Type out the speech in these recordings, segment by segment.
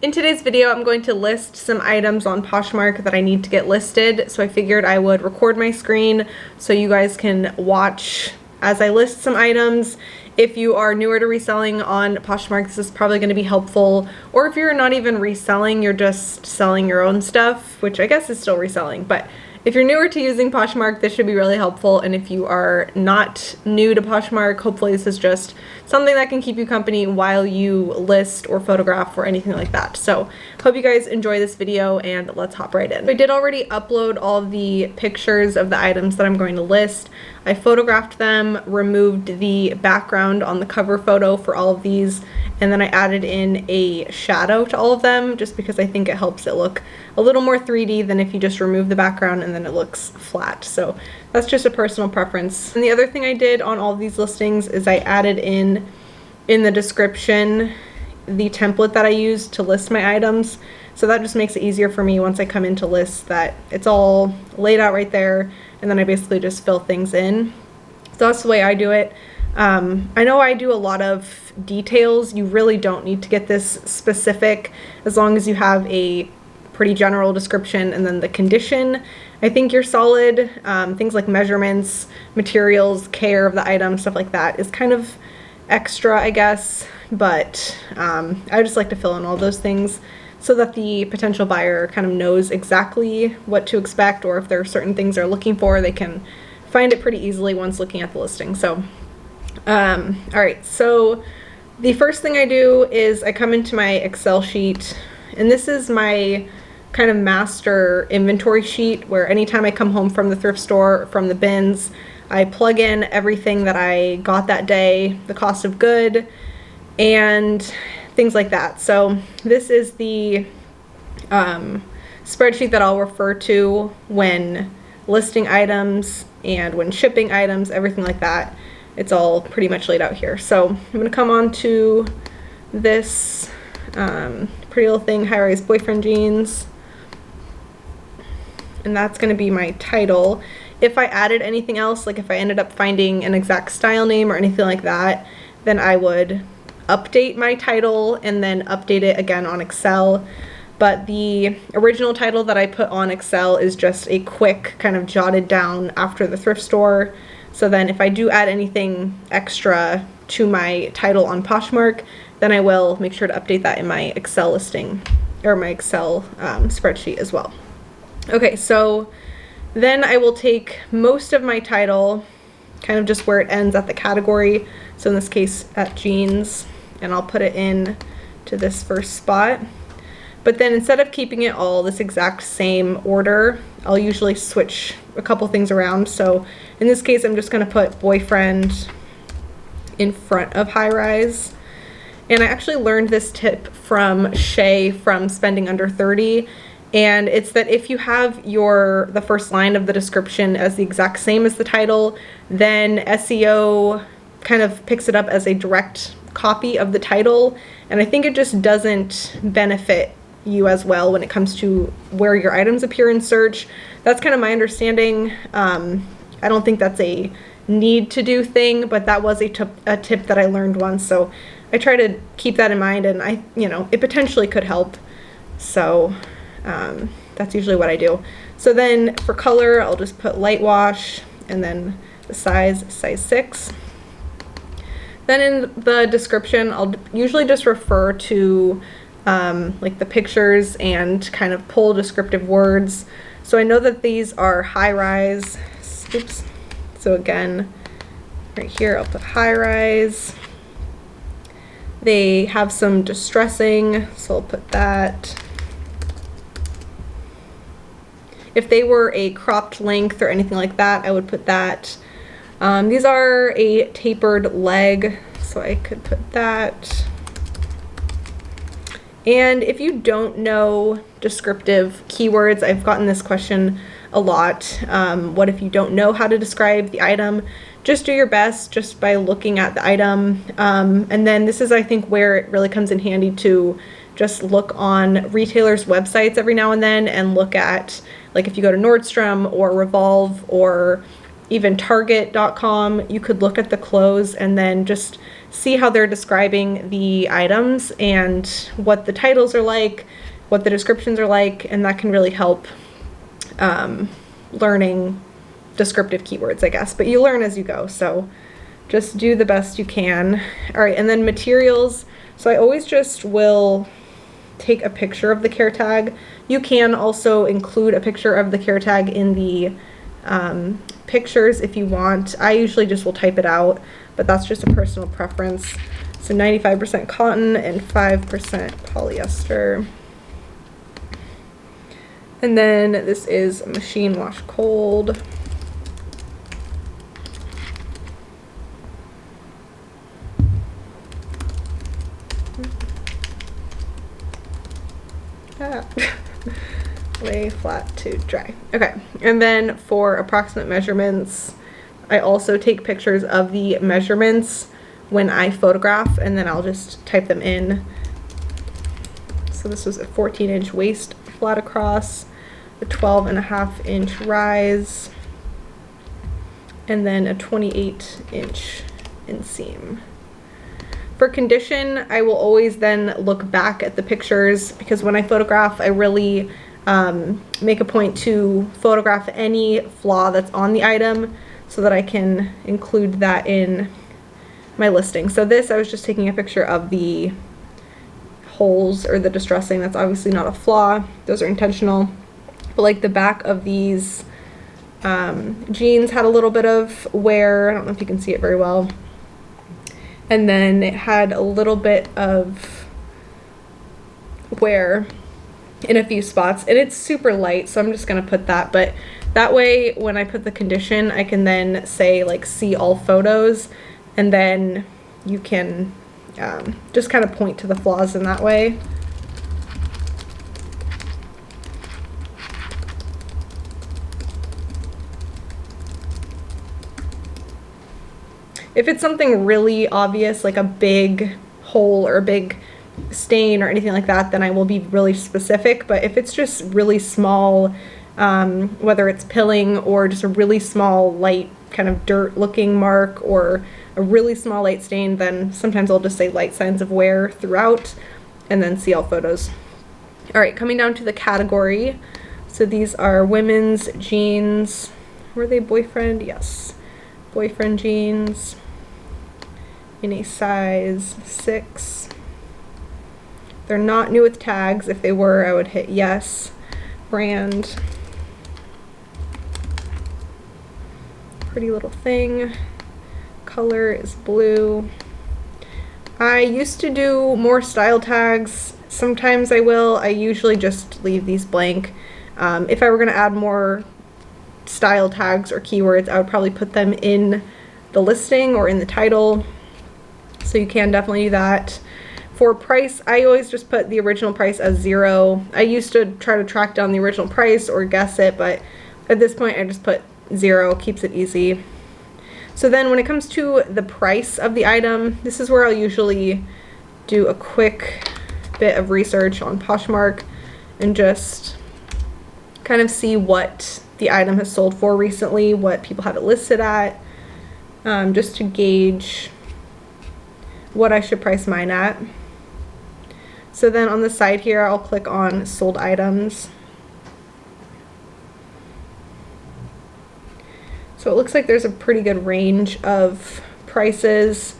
In today's video, I'm going to list some items on Poshmark that I need to get listed, so I figured I would record my screen so you guys can watch as I list some items. If you are newer to reselling on Poshmark, this is probably going to be helpful, or if you're not even reselling, you're just selling your own stuff, which I guess is still reselling, but if you're newer to using Poshmark, this should be really helpful, and if you are not new to Poshmark, hopefully this is just something that can keep you company while you list or photograph or anything like that. So hope you guys enjoy this video, and let's hop right in. I did already upload all of the pictures of the items that I'm going to list. I photographed them, removed the background on the cover photo for all of these, and then I added in a shadow to all of them just because I think it helps it look a little more 3D than if you just remove the background and then it looks flat. So that's just a personal preference. And the other thing I did on all of these listings is I added in the description the template that I use to list my items. So that just makes it easier for me once I come in to list, that it's all laid out right there, and then I basically just fill things in. So that's the way I do it. I know I do a lot of details. You really don't need to get this specific as long as you have a pretty general description and then the condition. I think you're solid. Things like measurements, materials, care of the item, stuff like that is kind of extra, I guess, but I just like to fill in all those things so that the potential buyer kind of knows exactly what to expect, or if there are certain things they're looking for, they can find it pretty easily once looking at the listing. So alright, so the first thing I do is I come into my Excel sheet, and this is my kind of master inventory sheet where anytime I come home from the thrift store, from the bins, I plug in everything that I got that day, the cost of good, and things like that. So this is the spreadsheet that I'll refer to when listing items and when shipping items, everything like that. It's all pretty much laid out here. So I'm going to come on to this pretty little thing, high-rise boyfriend jeans, and that's going to be my title. If I added anything else, like if I ended up finding an exact style name or anything like that, then I would update my title and then update it again on Excel. But the original title that I put on Excel is just a quick kind of jotted down after the thrift store. So then if I do add anything extra to my title on Poshmark, then I will make sure to update that in my Excel listing, or my Excel spreadsheet as well. Okay, so then I will take most of my title, kind of just where it ends at the category, so in this case at jeans, and I'll put it in to this first spot. But then instead of keeping it all this exact same order, I'll usually switch a couple things around. So in this case, I'm just going to put boyfriend in front of high rise. And I actually learned this tip from Shay from Spending Under 30. And it's that if you have the first line of the description as the exact same as the title, then SEO kind of picks it up as a direct copy of the title. And I think it just doesn't benefit you as well when it comes to where your items appear in search. That's kind of my understanding. I don't think that's a need to do thing, but that was a tip that I learned once, so I try to keep that in mind, and it potentially could help. So that's usually what I do. So then for color, I'll just put light wash, and then the size 6. Then in the description, I'll usually just refer to like the pictures and kind of pull descriptive words. So I know that these are high rise. Oops. So again, right here, I'll put high rise. They have some distressing, so I'll put that. If they were a cropped length or anything like that, I would put that. These are a tapered leg, so I could put that. And if you don't know descriptive keywords, I've gotten this question a lot. What if you don't know how to describe the item? Just do your best just by looking at the item. And then this is, I think, where it really comes in handy to just look on retailers' websites every now and then and look at, like, if you go to Nordstrom or Revolve or even Target.com, you could look at the clothes and then just see how they're describing the items and what the titles are like, what the descriptions are like, and that can really help learning descriptive keywords, I guess. But you learn as you go, so just do the best you can. All right, and then materials. So I always just will take a picture of the care tag. You can also include a picture of the care tag in the pictures if you want. I usually just will type it out, but that's just a personal preference. So 95% cotton and 5% polyester. And then this is machine wash cold. Lay flat to dry. Okay, and then for approximate measurements, I also take pictures of the measurements when I photograph, and then I'll just type them in. So this was a 14-inch waist flat across, a 12.5-inch rise, and then a 28-inch inseam. For condition, I will always then look back at the pictures, because when I photograph, I really make a point to photograph any flaw that's on the item so that I can include that in my listing. So this, I was just taking a picture of the holes or the distressing. That's obviously not a flaw. Those are intentional. But like the back of these jeans had a little bit of wear. I don't know if you can see it very well. And then it had a little bit of wear in a few spots, and it's super light, so I'm just gonna put that. But that way, when I put the condition, I can then say like see all photos, and then you can just kind of point to the flaws in that way. If it's something really obvious, like a big hole or a big stain or anything like that, then I will be really specific. But if it's just really small, whether it's pilling or just a really small light kind of dirt looking mark or a really small light stain, then sometimes I'll just say light signs of wear throughout and then see all photos. All right, coming down to the category. So these are women's jeans. Were they boyfriend? Yes. Boyfriend jeans in a size 6. They're not new with tags. If they were, I would hit yes. Brand. Pretty little thing. Color is blue. I used to do more style tags. Sometimes I will. I usually just leave these blank. If I were going to add more style tags or keywords, I would probably put them in the listing or in the title. So you can definitely do that. For price, I always just put the original price as 0. I used to try to track down the original price or guess it, but at this point I just put 0, keeps it easy. So then when it comes to the price of the item, this is where I'll usually do a quick bit of research on Poshmark and just kind of see what the item has sold for recently, what people have it listed at, just to gauge what I should price mine at. So then on the side here, I'll click on sold items. So it looks like there's a pretty good range of prices.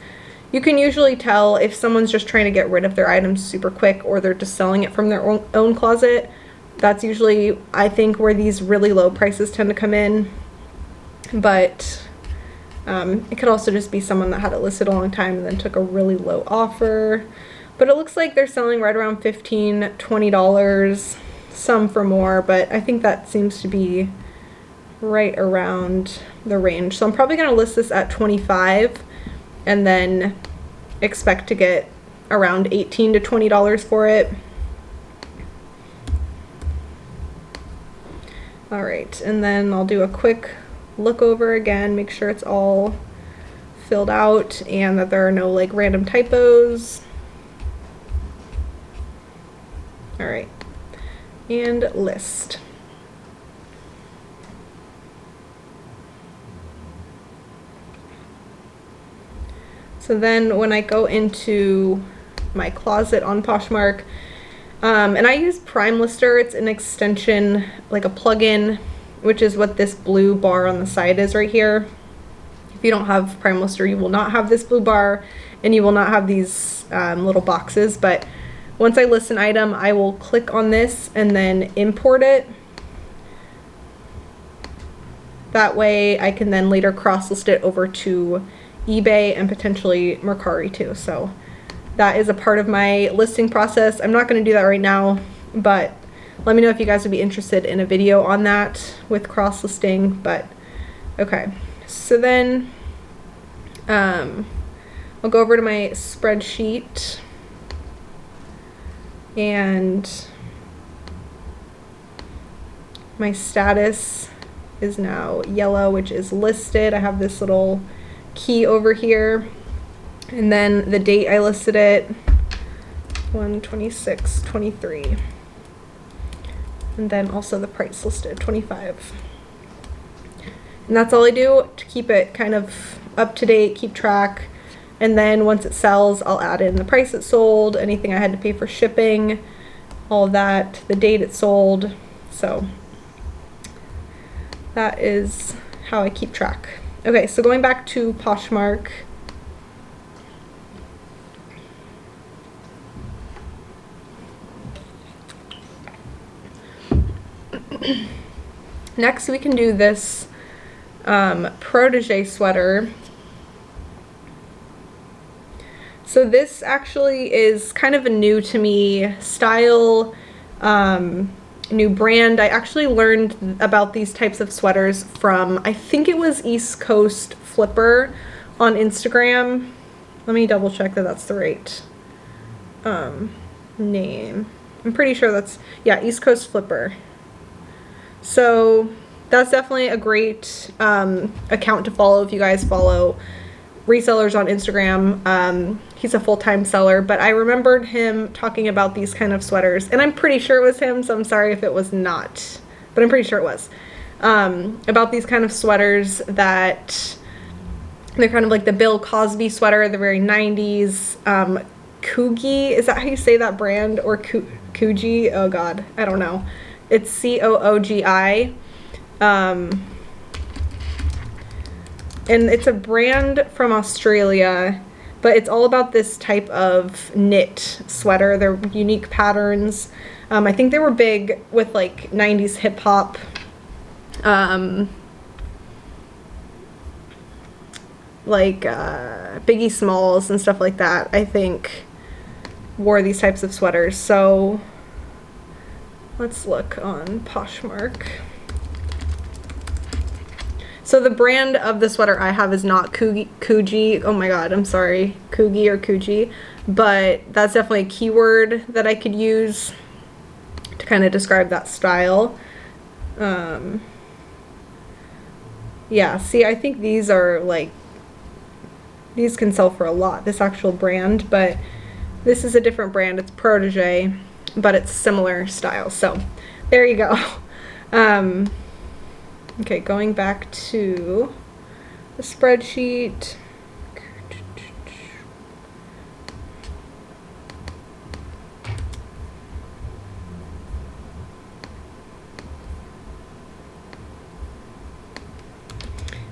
You can usually tell if someone's just trying to get rid of their items super quick or they're just selling it from their own closet. That's usually, I think, where these really low prices tend to come in. But it could also just be someone that had it listed a long time and then took a really low offer. But it looks like they're selling right around $15, $20, some for more, but I think that seems to be right around the range. So I'm probably going to list this at $25 and then expect to get around $18 to $20 for it. All right, and then I'll do a quick look over again, make sure it's all filled out and that there are no like random typos. All right, and list. So then when I go into my closet on Poshmark, and I use Prime Lister, it's an extension, like a plugin, which is what this blue bar on the side is right here. If you don't have Prime Lister, you will not have this blue bar, and you will not have these little boxes. But once I list an item, I will click on this and then import it. That way I can then later cross-list it over to eBay and potentially Mercari too. So that is a part of my listing process. I'm not going to do that right now, but let me know if you guys would be interested in a video on that with cross-listing. But okay, so then I'll go over to my spreadsheet, and my status is now yellow, which is listed. I have this little key over here, and then the date I listed it, 1/26/23, and then also the price listed, 25. And that's all I do to keep it kind of up to date, keep track. And then once it sells, I'll add in the price it sold, anything I had to pay for shipping, all of that, the date it sold. So that is how I keep track. Okay, so going back to Poshmark. Next we can do this protege sweater. So this actually is kind of a new to me style, new brand. I actually learned about these types of sweaters from, I think it was East Coast Flipper on Instagram. Let me double check that that's the right name. I'm pretty sure that's, yeah, East Coast Flipper. So that's definitely a great account to follow if you guys follow resellers on Instagram. He's a full-time seller, but I remembered him talking about these kind of sweaters, and I'm pretty sure it was him, so I'm sorry if it was not, but I'm pretty sure it was, about these kind of sweaters that they're kind of like the Bill Cosby sweater, the very 90s. Coogi, is that how you say that brand? Or Coogi? Oh god, I don't know. It's Coogi. And it's a brand from Australia, but it's all about this type of knit sweater. They're unique patterns. I think they were big with like 90s hip hop. Like Biggie Smalls and stuff like that, I think, wore these types of sweaters. So let's look on Poshmark. So the brand of the sweater I have is not Coogi. Oh my god, I'm sorry. Coogi or Coogi. But that's definitely a keyword that I could use to kind of describe that style. Yeah, see, I think these are like, these can sell for a lot, this actual brand, but this is a different brand. It's Protege, but it's similar style. So there you go. Okay, going back to the spreadsheet.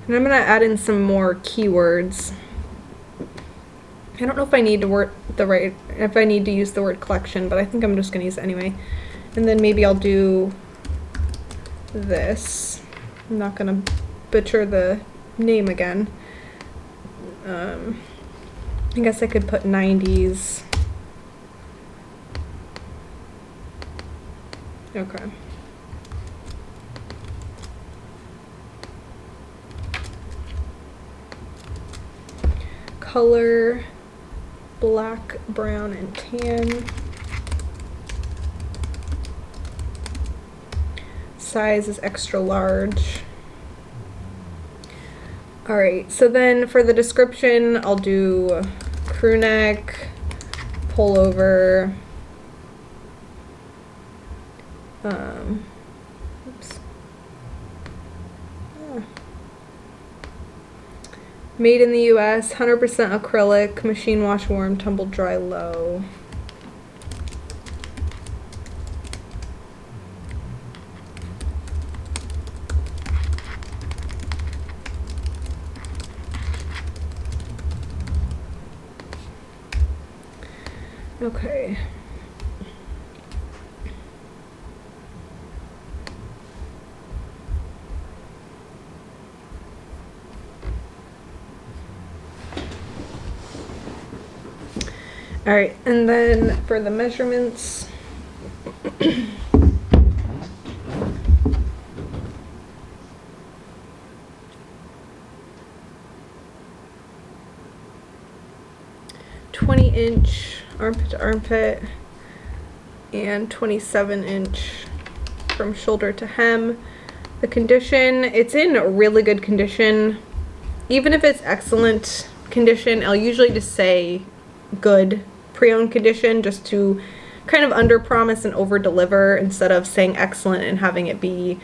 And I'm going to add in some more keywords. I don't know if I need to if I need to use the word collection, but I think I'm just going to use it anyway. And then maybe I'll do this. I'm not going to butcher the name again. I guess I could put 90s. Okay. Color, black, brown, and tan. Size is extra large. Alright, so then for the description, I'll do crew neck, pullover, oops. Made in the US, 100% acrylic, machine wash warm, tumble dry low. Okay. All right, and then for the measurements, 20-inch armpit to armpit and 27-inch from shoulder to hem. The condition, it's in really good condition. Even if it's excellent condition, I'll usually just say good pre-owned condition, just to kind of under promise and over deliver instead of saying excellent and having it be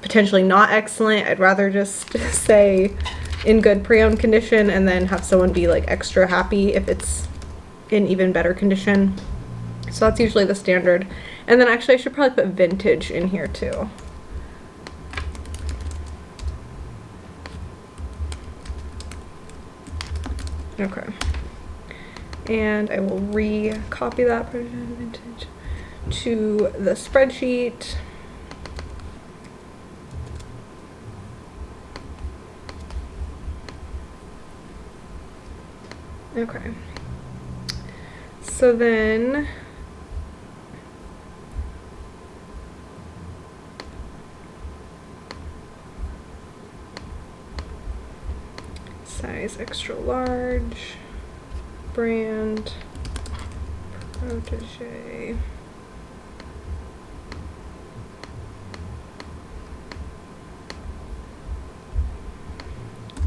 potentially not excellent. I'd rather just say in good pre-owned condition and then have someone be like extra happy if it's in even better condition. So that's usually the standard. And then actually I should probably put vintage in here too. Okay. And I will re-copy that vintage to the spreadsheet. Okay. So then size extra large, brand, protege.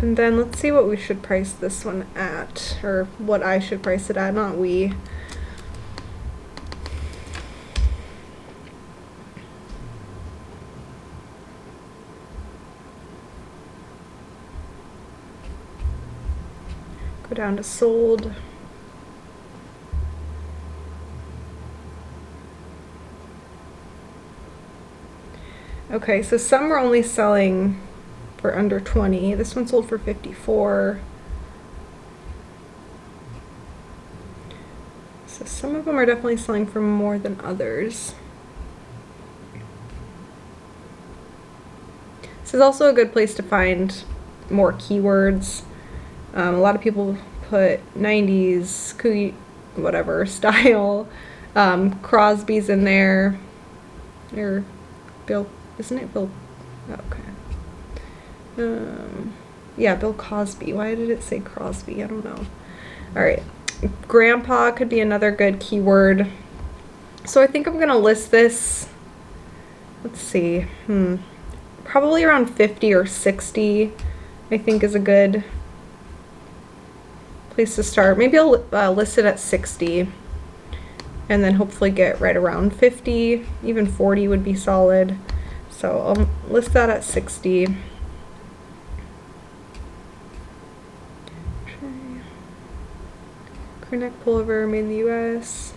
And then let's see what we should price this one at, or what I should price it at, not we. Go down to sold. Okay, so some are only selling for under 20. This one sold for 54. So some of them are definitely selling for more than others. This is also a good place to find more keywords. A lot of people put 90s, kooky, whatever, style, Crosby's in there, or Bill, isn't it Bill? Okay. Yeah, Bill Cosby. Why did it say Crosby? I don't know. All right. Grandpa could be another good keyword. So I think I'm going to list this. Let's see. Probably around 50 or 60, I think is a good place to start. Maybe I'll list it at 60 and then hopefully get right around 50. Even 40 would be solid. So I'll list that at 60. Crew neck pullover made in the US.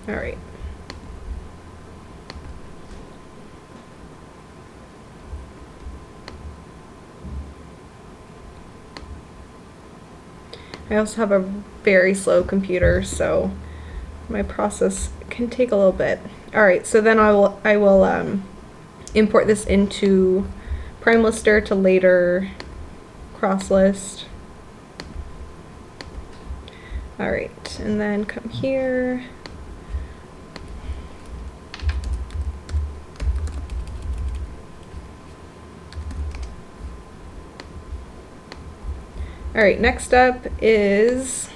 All right. I also have a very slow computer, so my process can take a little bit. All right, so then I will import this into Prime Lister to later cross list. All right, and then come here. All right, next up is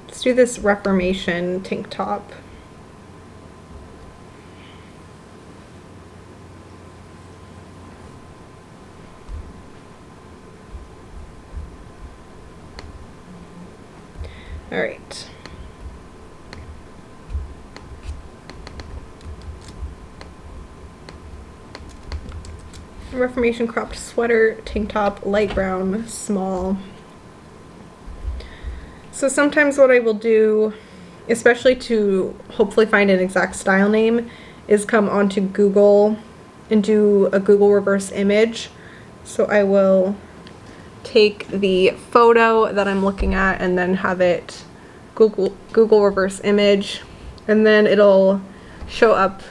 let's do this Reformation tank top. All right. Reformation cropped sweater, tank top, light brown, small. So sometimes what I will do, especially to hopefully find an exact style name, is come onto Google and do a Google reverse image. So I will take the photo that I'm looking at and then have it Google reverse image, and then it'll show up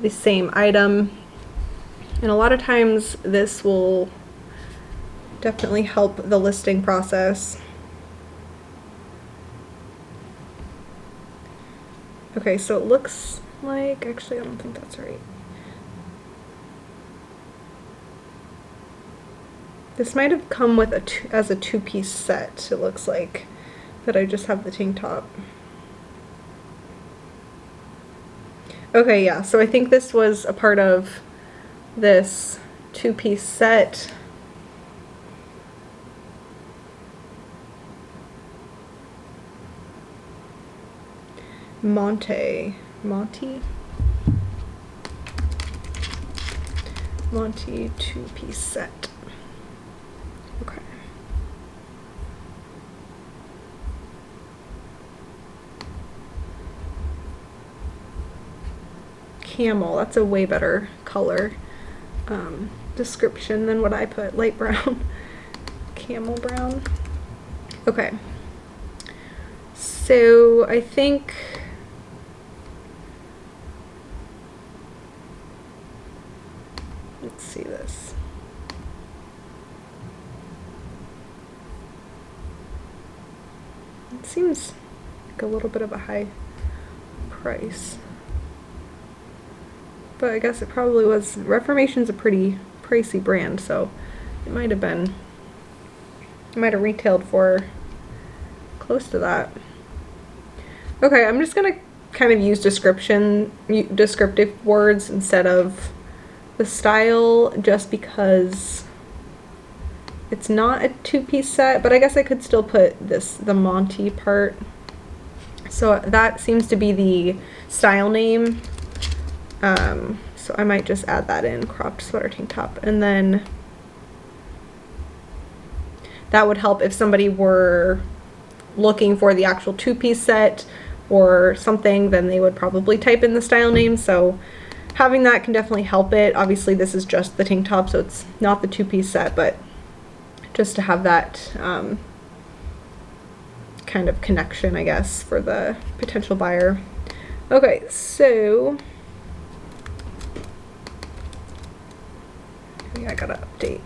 the same item. And a lot of times this will definitely help the listing process. Okay, so it looks like, actually I don't think that's right. This might have come with as a two-piece set, it looks like, that I just have the tank top. Okay, yeah, so I think this was a part of this two-piece set. Monty two-piece set. Okay. Camel, that's a way better color description than what I put, light brown. Camel brown. Okay. So I think let's see this. It seems like a little bit of a high price. But I guess it probably was. Reformation's a pretty pricey brand, so it might have been. It might have retailed for close to that. Okay, I'm just gonna kind of use descriptive words instead of the style, just because it's not a two-piece set, but I guess I could still put the Monty part. So that seems to be the style name. So I might just add that in, cropped sweater tank top, and then that would help if somebody were looking for the actual two-piece set or something, then they would probably type in the style name. So having that can definitely help it. Obviously this is just the tank top, so it's not the two-piece set, but just to have that kind of connection, I guess, for the potential buyer. Okay, so I gotta update.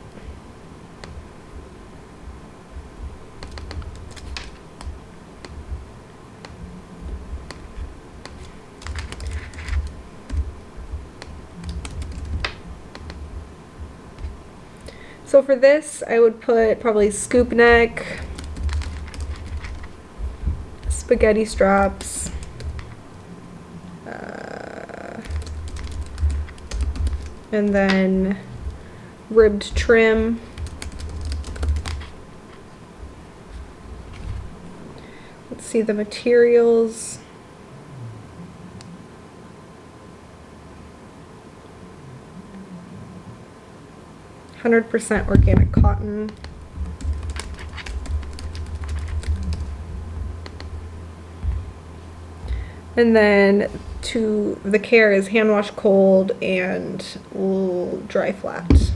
So for this, I would put probably scoop neck, spaghetti straps, and then ribbed trim. Let's see the materials. %100% organic cotton. And then the care is hand wash cold and dry flat.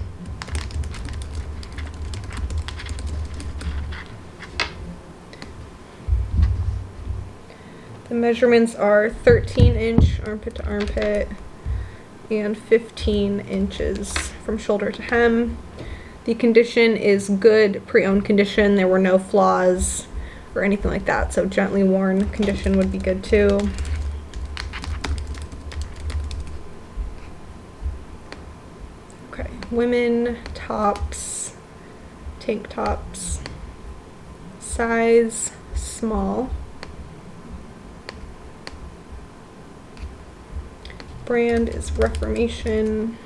The measurements are 13-inch armpit to armpit and 15 inches from shoulder to hem. The condition is good, pre-owned condition. There were no flaws or anything like that, so gently worn condition would be good too. Okay, women tops, tank tops, size small. Brand is Reformation.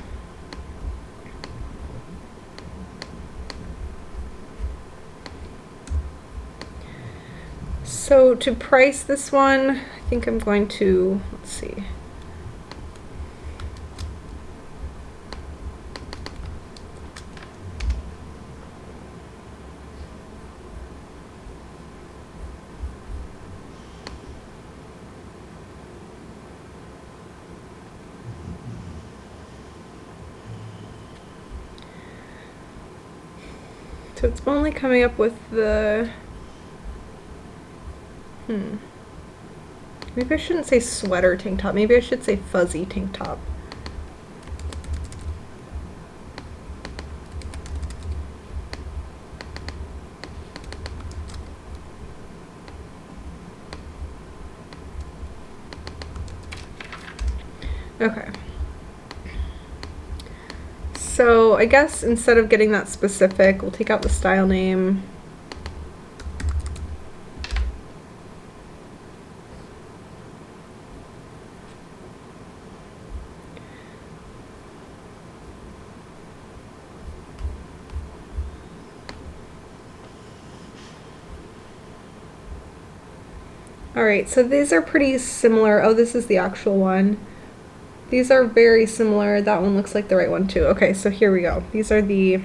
So to price this one, I think I'm going to, let's see. So it's only coming up with the, maybe I shouldn't say sweater tank top. Maybe I should say fuzzy tank top. Okay. So I guess instead of getting that specific, we'll take out the style name. Alright, so these are pretty similar. Oh, this is the actual one. These are very similar. That one looks like the right one too. Okay, so here we go. These are the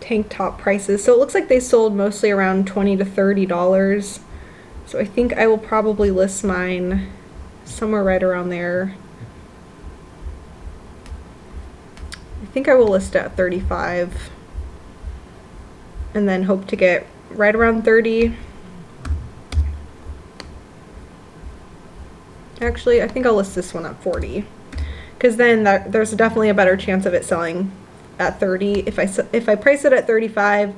tank top prices. So it looks like they sold mostly around $20 to $30. So I think I will probably list mine somewhere right around there. I think I will list it at 35 and then hope to get right around 30. Actually, I think I'll list this one at 40 because then there's definitely a better chance of it selling at 30. If I price it at 35,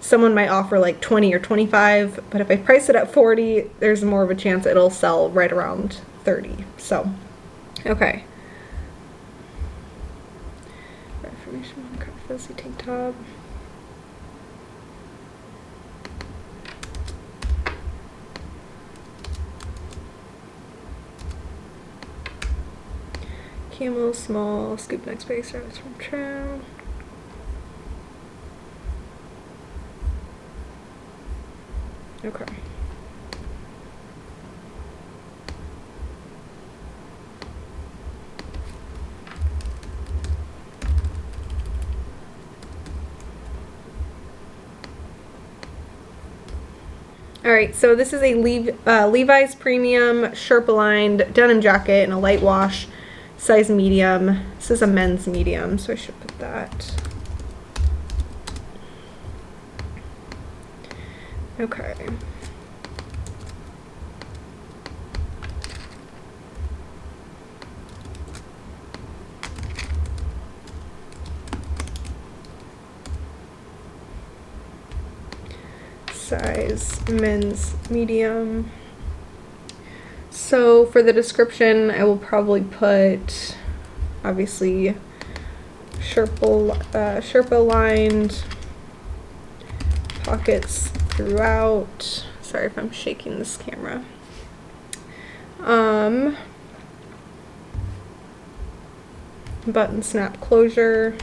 someone might offer like 20 or 25, but if I price it at 40, there's more of a chance it'll sell right around 30. So, okay. Reformation Watercraft fuzzy tank top. Camo, small, scoop neck space, rabbits from trim. Okay. Alright, so this is a Levi's Premium Sherpa lined denim jacket in a light wash. Size medium. This is a men's medium, so I should put that. Okay. Size men's medium. So for the description, I will probably put, obviously, Sherpa lined, pockets throughout. Sorry if I'm shaking this camera. Button snap closure.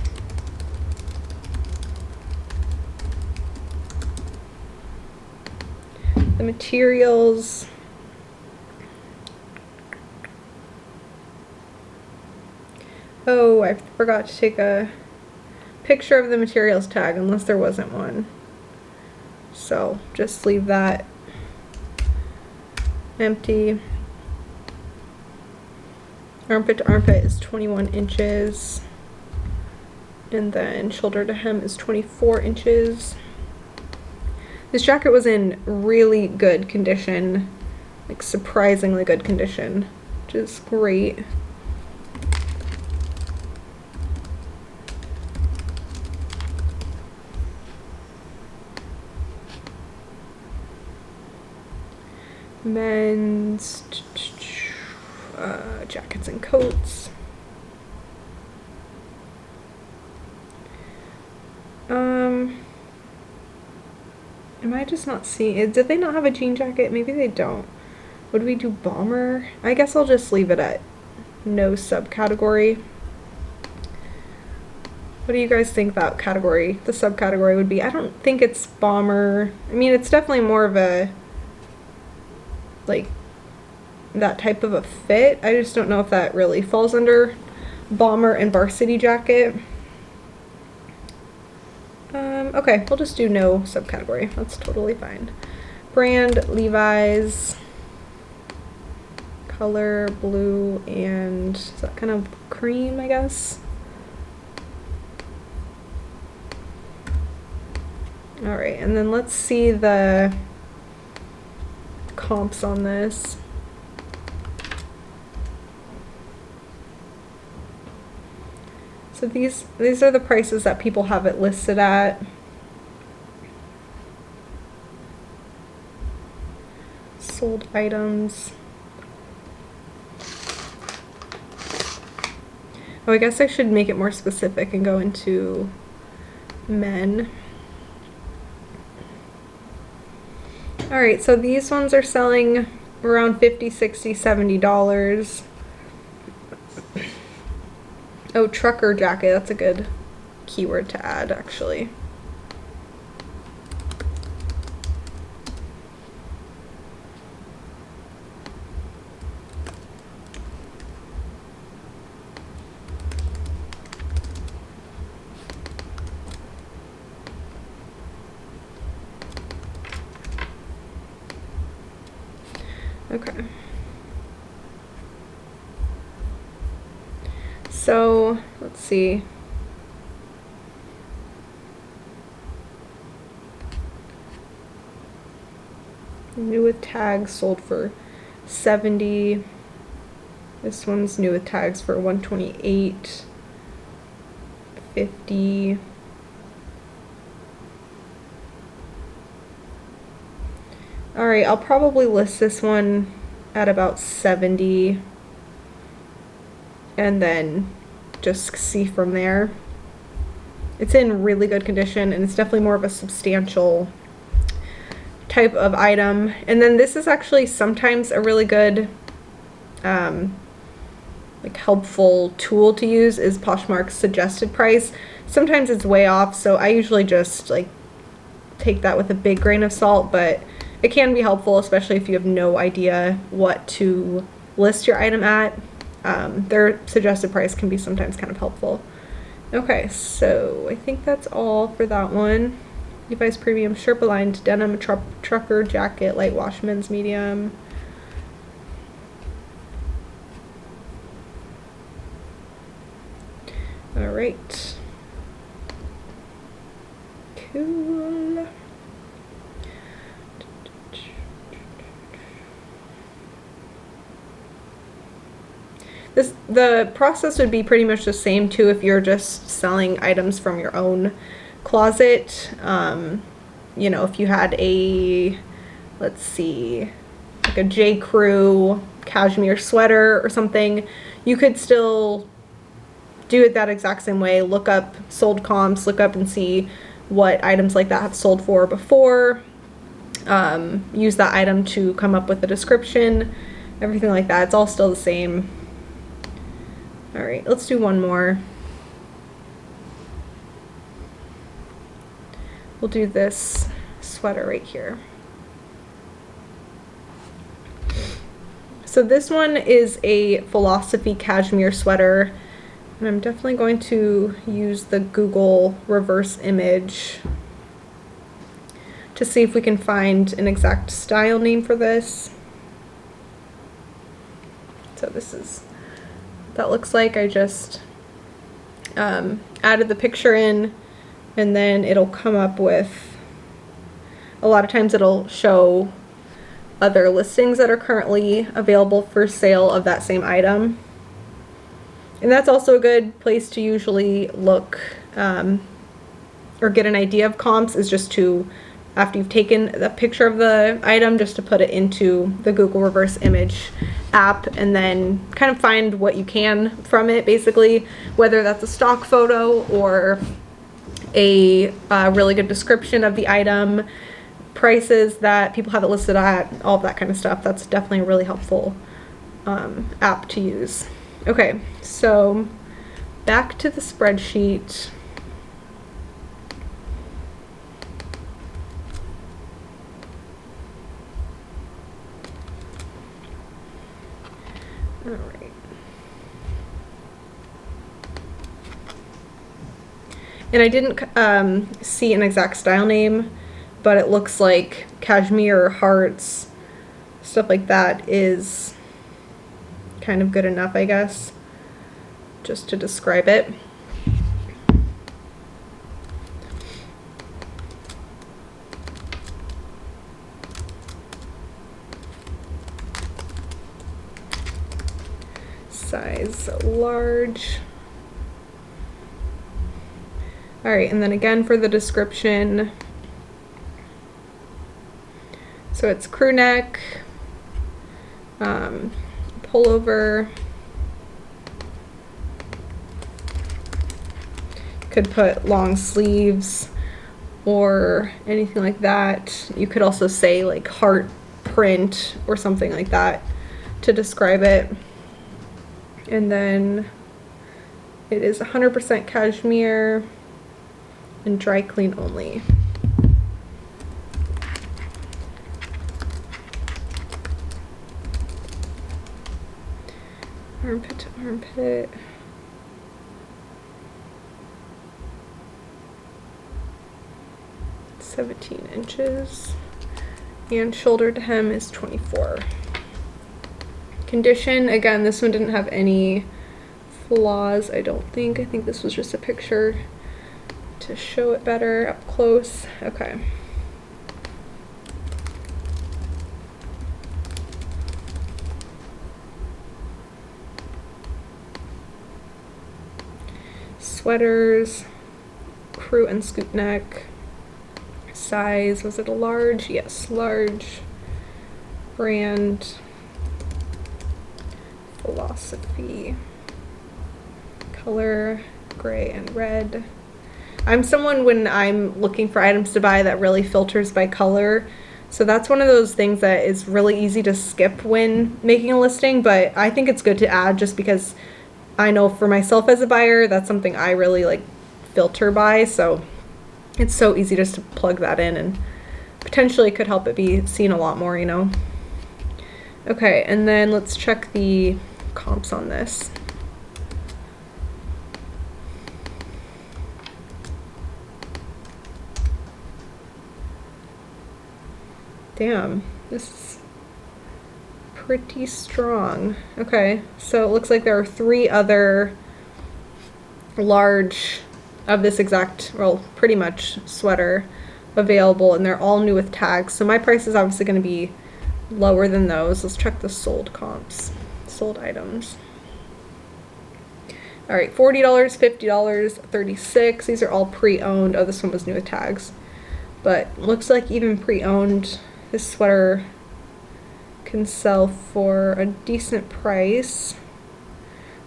The materials. Oh, I forgot to take a picture of the materials tag unless there wasn't one. So just leave that empty. Armpit to armpit is 21 inches. And then shoulder to hem is 24 inches. This jacket was in really good condition, like surprisingly good condition, which is great. Men's jackets and coats. Am I just not seeing it? Did they not have a jean jacket? Maybe they don't. Would we do bomber? I guess I'll just leave it at no subcategory. What do you guys think that category, the subcategory would be? I don't think it's bomber. I mean, it's definitely more of a, like, that type of a fit. I just don't know if that really falls under bomber and varsity jacket. Okay, we'll just do no subcategory. That's totally fine. Brand, Levi's. Color, blue, and is that kind of cream, I guess? All right, and then let's see the comps on this. So these are the prices that people have it listed at. Sold items. Oh, I guess I should make it more specific and go into men. All right, so these ones are selling around $50, $60, $70. Oh, trucker jacket, that's a good keyword to add, actually. Okay. So, let's see. New with tags sold for 70. This one's new with tags for 128. 50. All right, I'll probably list this one at about 70 and then just see from there. It's in really good condition and it's definitely more of a substantial type of item. And then this is actually sometimes a really good like helpful tool to use is Poshmark's suggested price. Sometimes it's way off, so I usually just like take that with a big grain of salt, but it can be helpful, especially if you have no idea what to list your item at. Their suggested price can be sometimes kind of helpful. Okay, so I think that's all for that one. Levi's Premium Sherpa lined denim trucker jacket, light wash, men's medium. All right. Cool. The process would be pretty much the same too if you're just selling items from your own closet. You know, if you had a, let's see, like a J. Crew cashmere sweater or something, you could still do it that exact same way. Look up sold comps, look up and see what items like that have sold for before. Use that item to come up with a description, everything like that. It's all still the same. All right, let's do one more. We'll do this sweater right here. So this one is a Philosophy cashmere sweater, and I'm definitely going to use the Google reverse image to see if we can find an exact style name for this. So this is what that looks like. I just added the picture in, and then it'll come up with, a lot of times it'll show other listings that are currently available for sale of that same item. And that's also a good place to usually look or get an idea of comps, is just to, after you've taken the picture of the item, just to put it into the Google reverse image app and then kind of find what you can from it, basically, whether that's a stock photo or a really good description of the item, prices that people have it listed at, all of that kind of stuff. That's definitely a really helpful app to use. Okay, so back to the spreadsheet. All right. And I didn't see an exact style name, but it looks like cashmere, hearts, stuff like that is kind of good enough, I guess, just to describe it. size large. All right, and then again for the description, so it's crew neck, pullover. Could put long sleeves or anything like that. You could also say like heart print or something like that to describe it. And then it is 100% cashmere and dry clean only. Armpit to armpit. (17 inches), and shoulder to hem is 24. Condition, again, this one didn't have any flaws, I don't think. I think this was just a picture to show it better up close. Okay. Sweaters, crew and scoop neck. Size, was it a large? Yes, large. Brand, philosophy. Color, gray and red. I'm someone, when I'm looking for items to buy, that really filters by color. So that's one of those things that is really easy to skip when making a listing, but I think it's good to add just because I know for myself as a buyer, that's something I really like filter by. So it's so easy just to plug that in, and potentially could help it be seen a lot more, you know. Okay, and then let's check the comps on this. Damn, this is pretty strong. Okay, so it looks like there are 3 other large of this exact, well, pretty much sweater available, and they're all new with tags. So my price is obviously going to be lower than those. Let's check the sold comps, sold items. All right, $40, $50, $36. These are all pre-owned. Oh, this one was new with tags. But looks like even pre-owned, this sweater can sell for a decent price.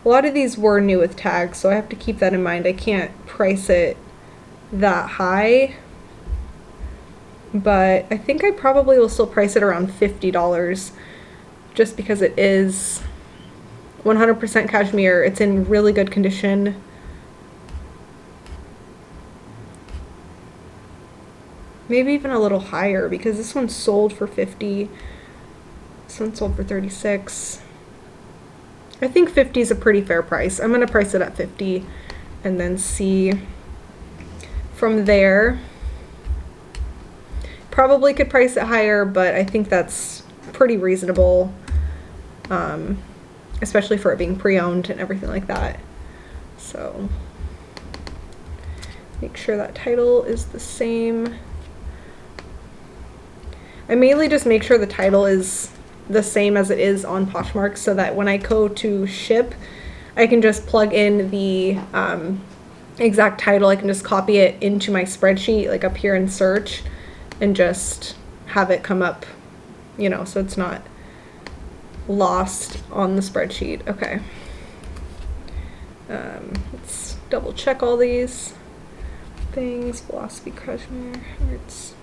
A lot of these were new with tags, so I have to keep that in mind. I can't price it that high, but I think I probably will still price it around $50 just because it is 100% cashmere. It's in really good condition. Maybe even a little higher because this one sold for $50. This one sold for $36. I think $50 is a pretty fair price. I'm going to price it at $50 and then see from there. Probably could price it higher, but I think that's pretty reasonable, especially for it being pre-owned and everything like that. So make sure that title is the same. I mainly just make sure the title is the same as it is on Poshmark so that when I go to ship, I can just plug in the exact title. I can just copy it into my spreadsheet, like up here in search, and just have it come up, you know, so it's not lost on the spreadsheet. Okay. Let's double check all these things. Philosophy, cashmere, hearts.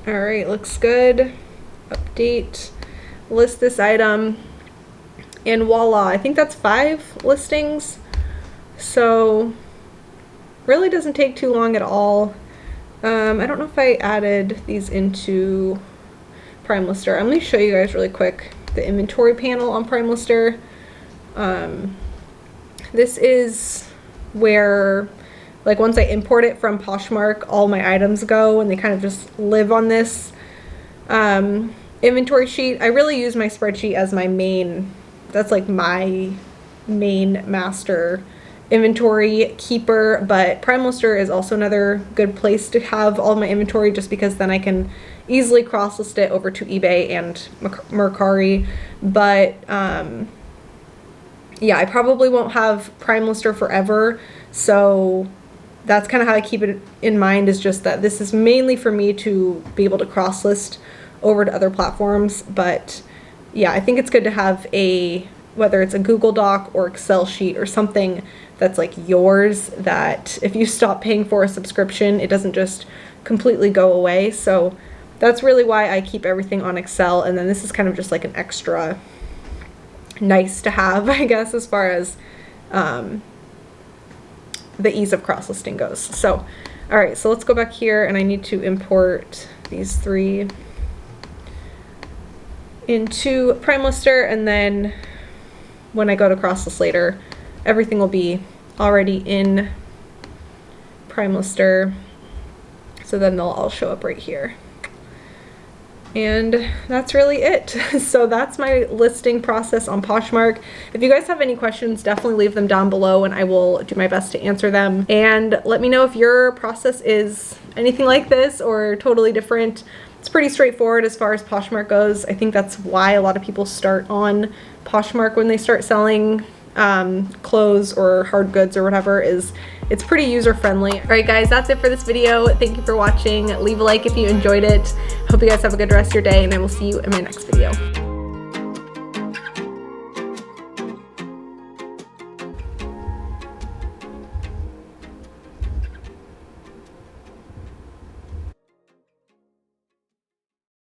All right, looks good. Update, list this item, and voila, I think that's 5 listings. So really doesn't take too long at all. I don't know if I added these into Prime Lister. I'm going to show you guys really quick the inventory panel on Prime Lister. This is where, like, once I import it from Poshmark, all my items go and they kind of just live on this inventory sheet. I really use my spreadsheet as my main, that's like my main master inventory keeper, but Prime Lister is also another good place to have all my inventory just because then I can easily cross-list it over to eBay and Mercari. But yeah, I probably won't have Prime Lister forever, so that's kind of how I keep it in mind, is just that this is mainly for me to be able to cross-list over to other platforms. But yeah, I think it's good to have whether it's a Google Doc or Excel sheet or something that's like yours, that if you stop paying for a subscription, it doesn't just completely go away. So that's really why I keep everything on Excel, and then this is kind of just like an extra nice to have, I guess, as far as the ease of cross-listing goes. So, all right, so let's go back here, and I need to import these 3 into Prime Lister, and then when I go to cross-list later, everything will be already in Prime Lister, so then they'll all show up right here. And that's really it. So that's my listing process on Poshmark. If you guys have any questions, definitely leave them down below and I will do my best to answer them. And let me know if your process is anything like this or totally different. It's pretty straightforward as far as Poshmark goes. I think that's why a lot of people start on Poshmark when they start selling clothes or hard goods or whatever, is it's pretty user-friendly. All right, guys, that's it for this video. Thank you for watching. Leave a like if you enjoyed it. Hope you guys have a good rest of your day, and I will see you in my next video.